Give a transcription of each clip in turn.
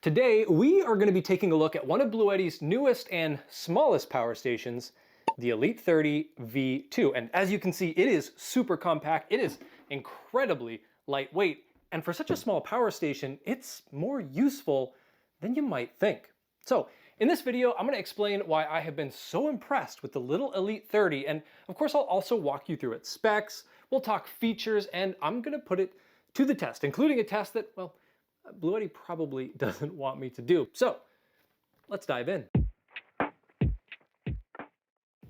Today, we are going to be taking a look at one of Bluetti's newest and smallest power stations, the Elite 30 V2. And as you can see, it is super compact. It is incredibly lightweight. And for such a small power station, it's more useful than you might think. So in this video, I'm going to explain why I have been so impressed with the little Elite 30. And of course, I'll also walk you through its specs. We'll talk features, and I'm going to put it to the test, including a test that, well, Bluetti probably doesn't want me to do. So let's dive in.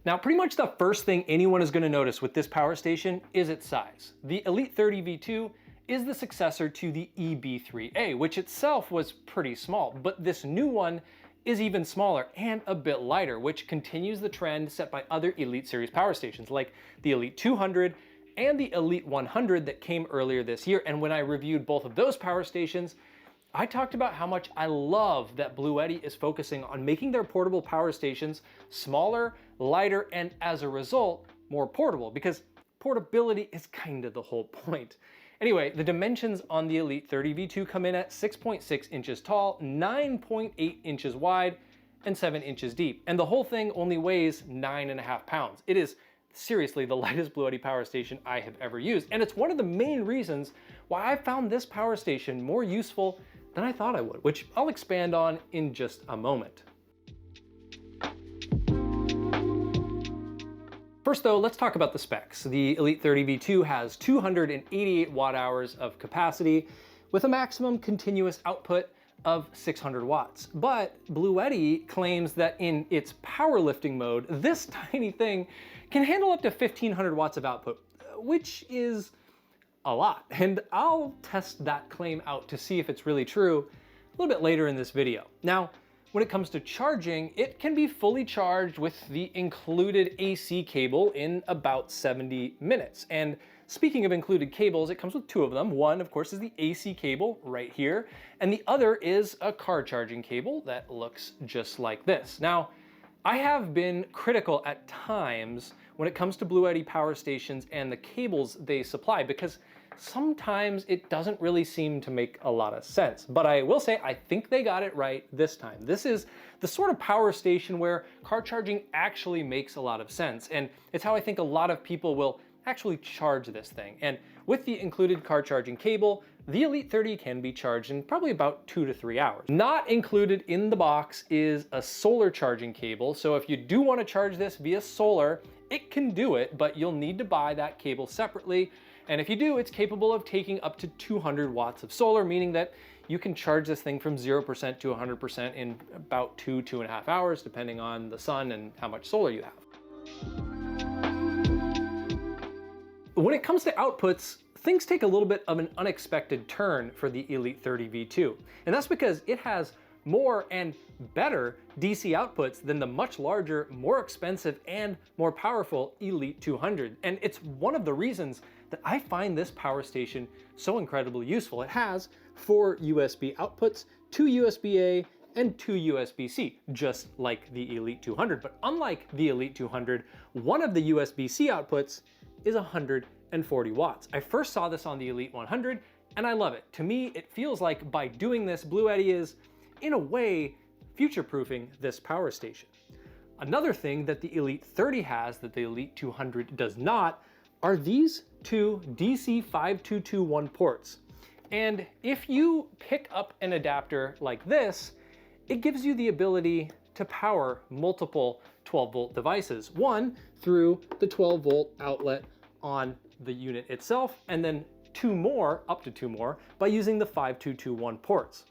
Now, pretty much the first thing anyone is going to notice with this power station is its size. The Elite 30 V2 is the successor to the EB3A, which itself was pretty small, but this new one is even smaller and a bit lighter, which continues the trend set by other Elite series power stations like the Elite 200 and the Elite 100 that came earlier this year. And when I reviewed both of those power stations, I talked about how much I love that Bluetti is focusing on making their portable power stations smaller, lighter, and as a result, more portable, because portability is kind of the whole point. Anyway, the dimensions on the Elite 30 V2 come in at 6.6 inches tall, 9.8 inches wide, and 7 inches deep. And the whole thing only weighs 9.5 pounds. It is seriously the lightest Bluetti power station I have ever used. And it's one of the main reasons why I found this power station more useful than I thought I would, which I'll expand on in just a moment. First though, let's talk about the specs. The Elite 30 V2 has 288 watt hours of capacity with a maximum continuous output of 600 watts. But Bluetti claims that in its powerlifting mode, this tiny thing can handle up to 1500 watts of output, which is a lot. And I'll test that claim out to see if it's really true a little bit later in this video. Now, when it comes to charging, it can be fully charged with the included AC cable in about 70 minutes. And speaking of included cables, it comes with two of them. One, of course, is the AC cable right here, and the other is a car charging cable that looks just like this. Now, I have been critical at times when it comes to Bluetti power stations and the cables they supply, because sometimes it doesn't really seem to make a lot of sense. But I will say, I think they got it right this time. This is the sort of power station where car charging actually makes a lot of sense. And it's how I think a lot of people will actually charge this thing. And with the included car charging cable, the Elite 30 can be charged in probably about 2 to 3 hours. Not included in the box is a solar charging cable. So if you do want to charge this via solar, it can do it, but you'll need to buy that cable separately. And if you do, it's capable of taking up to 200 watts of solar, meaning that you can charge this thing from 0% to 100% in about 2.5 hours, depending on the sun and how much solar you have. When it comes to outputs, things take a little bit of an unexpected turn for the Elite 30 V2. And that's because it has more and better DC outputs than the much larger, more expensive, and more powerful Elite 200. And it's one of the reasons that I find this power station so incredibly useful. It has 4 USB outputs, 2 USB-A, and 2 USB-C, just like the Elite 200. But unlike the Elite 200, one of the USB-C outputs is 140 watts. I first saw this on the Elite 100, and I love it. To me, it feels like by doing this, Bluetti is, in a way, future-proofing this power station. Another thing that the Elite 30 has that the Elite 200 does not are these two DC 5221 ports. And if you pick up an adapter like this, it gives you the ability to power multiple 12-volt devices. One through the 12-volt outlet on the unit itself, and then two more, up to two more, by using the 5221 ports.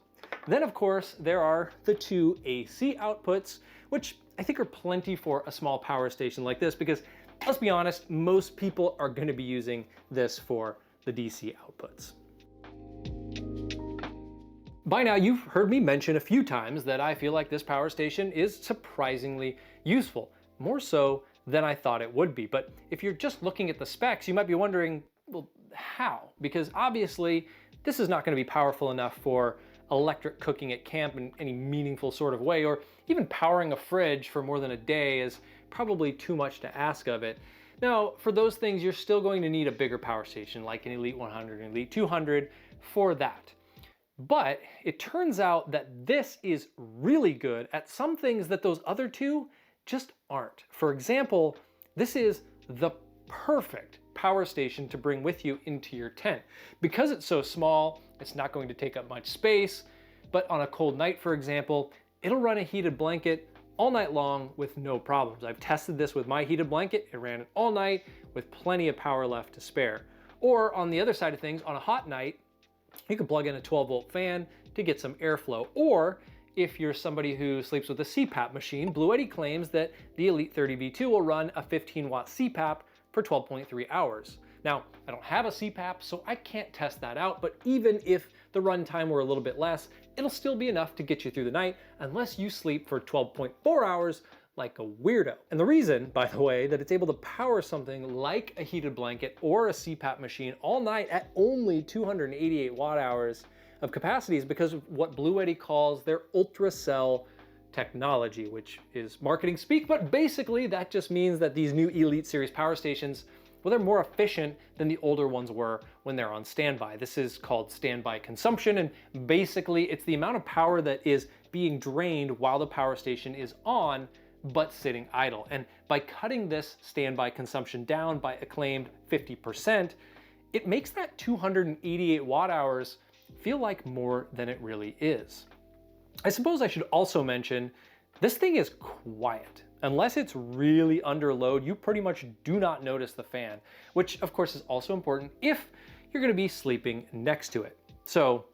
Then, of course, there are the 2 AC outputs, which I think are plenty for a small power station like this, because let's be honest, most people are going to be using this for the DC outputs. By now, you've heard me mention a few times that I feel like this power station is surprisingly useful, more so than I thought it would be. But if you're just looking at the specs, you might be wondering, well, how? Because obviously, this is not going to be powerful enough for electric cooking at camp in any meaningful sort of way, or even powering a fridge for more than a day is probably too much to ask of it. Now, for those things, you're still going to need a bigger power station like an Elite 100 and Elite 200 for that. But it turns out that this is really good at some things that those other two just aren't. For example, this is the perfect power station to bring with you into your tent. Because it's so small, it's not going to take up much space, but on a cold night, for example, it'll run a heated blanket all night long with no problems. I've tested this with my heated blanket. It ran it all night with plenty of power left to spare. Or on the other side of things, on a hot night, you can plug in a 12-volt fan to get some airflow. Or if you're somebody who sleeps with a CPAP machine, Bluetti claims that the Elite 30 V2 will run a 15-watt CPAP for 12.3 hours. Now, I don't have a CPAP, so I can't test that out, but even if the runtime were a little bit less, it'll still be enough to get you through the night unless you sleep for 12.4 hours like a weirdo. And the reason, by the way, that it's able to power something like a heated blanket or a CPAP machine all night at only 288 watt hours of capacity is because of what Bluetti calls their ultra-cell technology, which is marketing speak, but basically that just means that these new Elite series power stations, well, they're more efficient than the older ones were when they're on standby. This is called standby consumption, and basically it's the amount of power that is being drained while the power station is on but sitting idle. And by cutting this standby consumption down by a claimed 50%, it makes that 288 watt hours feel like more than it really is. I suppose I should also mention, this thing is quiet. Unless it's really under load, you pretty much do not notice the fan, which of course is also important if you're gonna be sleeping next to it. So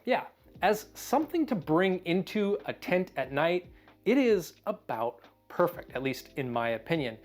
yeah, as something to bring into a tent at night, it is about perfect, at least in my opinion.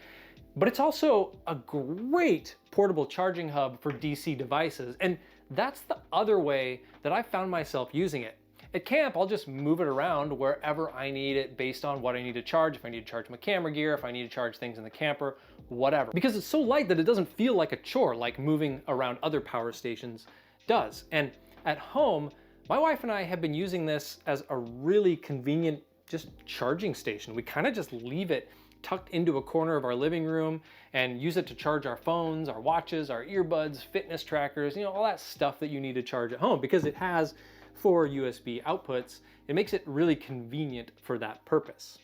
But it's also a great portable charging hub for DC devices, and that's the other way that I found myself using it. At camp, I'll just move it around wherever I need it based on what I need to charge, if I need to charge my camera gear, if I need to charge things in the camper, whatever. Because it's so light that it doesn't feel like a chore like moving around other power stations does. And at home, my wife and I have been using this as a really convenient just charging station. We kind of just leave it tucked into a corner of our living room and use it to charge our phones, our watches, our earbuds, fitness trackers, you know, all that stuff that you need to charge at home, because it has 4 USB outputs. It makes it really convenient for that purpose.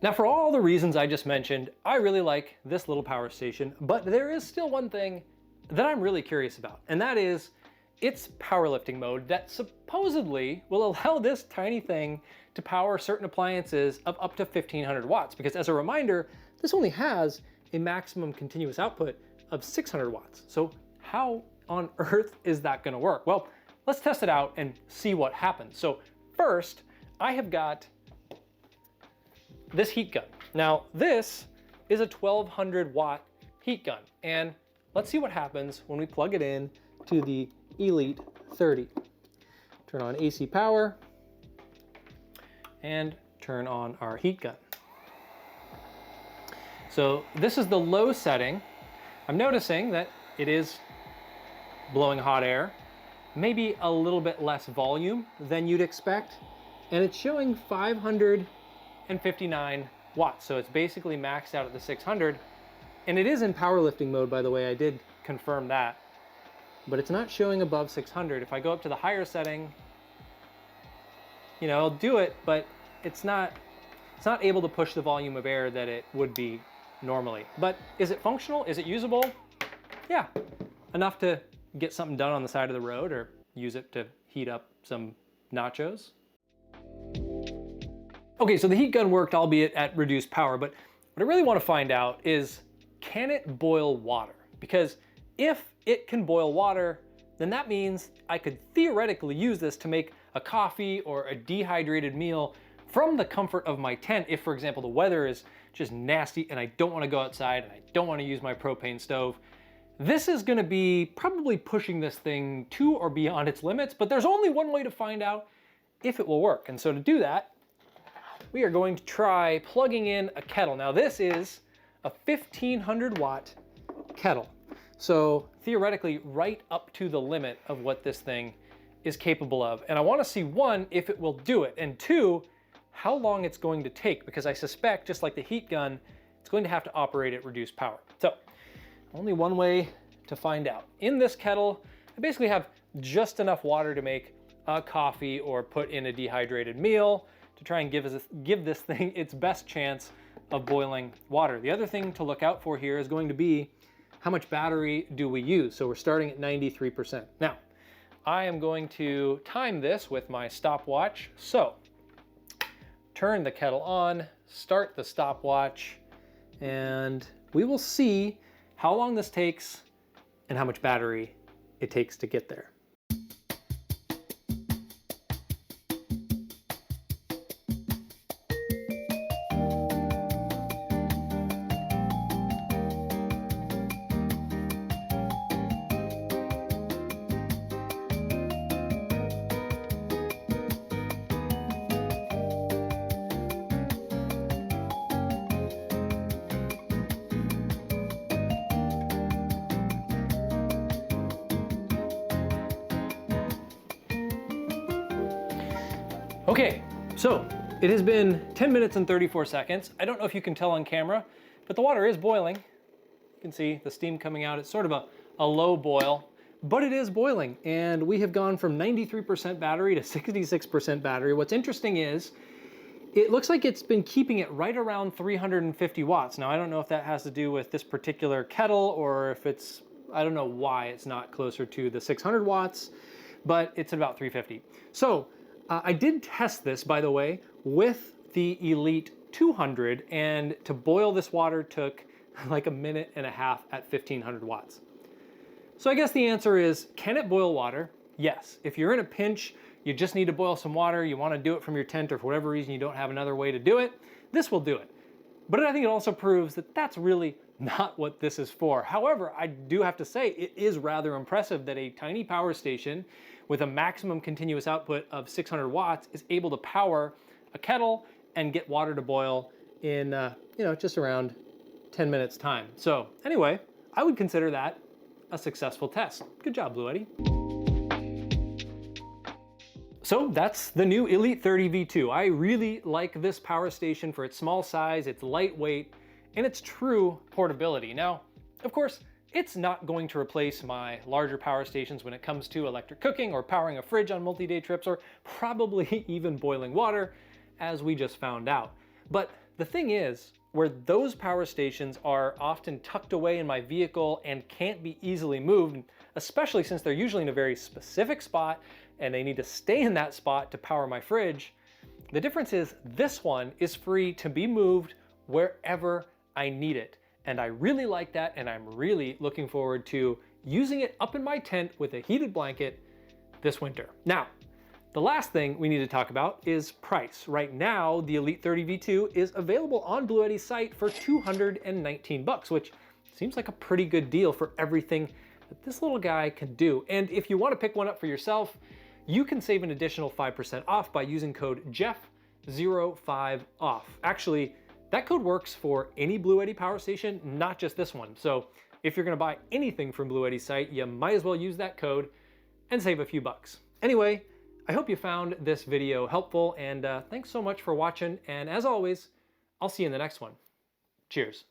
Now, for all the reasons I just mentioned, I really like this little power station, but there is still one thing that I'm really curious about, and that is its powerlifting mode that supposedly will allow this tiny thing to power certain appliances of up to 1500 watts. Because as a reminder, this only has a maximum continuous output of 600 watts. So how on earth is that gonna work? Well, let's test it out and see what happens. So first, I have got this heat gun. Now, this is a 1200 watt heat gun, and let's see what happens when we plug it in to the Elite 30. Turn on AC power and turn on our heat gun. So this is the low setting. I'm noticing that it is blowing hot air, maybe a little bit less volume than you'd expect, and it's showing 559 watts. So it's basically maxed out at the 600, and it is in powerlifting mode, by the way. I did confirm that. But it's not showing above 600. If I go up to the higher setting, you know, I'll do it, but it's not able to push the volume of air that it would be normally. But is it functional? Is it usable? Yeah, enough to get something done on the side of the road or use it to heat up some nachos. Okay, so the heat gun worked, albeit at reduced power, but what I really want to find out is, can it boil water? Because if it can boil water, then that means I could theoretically use this to make a coffee or a dehydrated meal from the comfort of my tent. If, for example, the weather is just nasty and I don't want to go outside and I don't want to use my propane stove, this is going to be probably pushing this thing to or beyond its limits, but there's only one way to find out if it will work. And so to do that, we are going to try plugging in a kettle. Now this is a 1500 watt kettle. So theoretically, right up to the limit of what this thing is capable of. And I want to see, one, if it will do it, and two, how long it's going to take, because I suspect, just like the heat gun, it's going to have to operate at reduced power. So only one way to find out. In this kettle, I basically have just enough water to make a coffee or put in a dehydrated meal to try and give this thing its best chance of boiling water. The other thing to look out for here is going to be how much battery do we use? So we're starting at 93%. Now, I am going to time this with my stopwatch. So turn the kettle on, start the stopwatch, and we will see how long this takes and how much battery it takes to get there. Okay, so it has been 10 minutes and 34 seconds. I don't know if you can tell on camera, but the water is boiling. You can see the steam coming out. It's sort of a low boil, but it is boiling. And we have gone from 93% battery to 66% battery. What's interesting is it looks like it's been keeping it right around 350 watts. Now, I don't know if that has to do with this particular kettle or if it's, I don't know why it's not closer to the 600 watts, but it's about 350. So I did test this, by the way, with the Elite 200, and to boil this water took like a minute and a half at 1500 watts. So I guess the answer is, can it boil water? Yes. If you're in a pinch, you just need to boil some water, you want to do it from your tent, or for whatever reason you don't have another way to do it, this will do it. But I think it also proves that that's really not what this is for. However, I do have to say it is rather impressive that a tiny power station with a maximum continuous output of 600 watts is able to power a kettle and get water to boil in just around 10 minutes time. So anyway, I would consider that a successful test. Good job, Bluetti. So that's the new Elite 30 V2. I really like this power station for its small size, its lightweight, and its true portability. Now, of course, it's not going to replace my larger power stations when it comes to electric cooking or powering a fridge on multi-day trips, or probably even boiling water, as we just found out. But the thing is, where those power stations are often tucked away in my vehicle and can't be easily moved, especially since they're usually in a very specific spot and they need to stay in that spot to power my fridge, the difference is this one is free to be moved wherever I need it. And I really like that, and I'm really looking forward to using it up in my tent with a heated blanket this winter. Now, the last thing we need to talk about is price. Right now, the Elite 30 V2 is available on Bluetti's site for $219, which seems like a pretty good deal for everything that this little guy can do. And if you want to pick one up for yourself, you can save an additional 5% off by using code JEFF05OFF. Actually, that code works for any Bluetti power station, not just this one. So if you're gonna buy anything from Bluetti's site, you might as well use that code and save a few bucks. Anyway, I hope you found this video helpful, and thanks so much for watching. And as always, I'll see you in the next one. Cheers.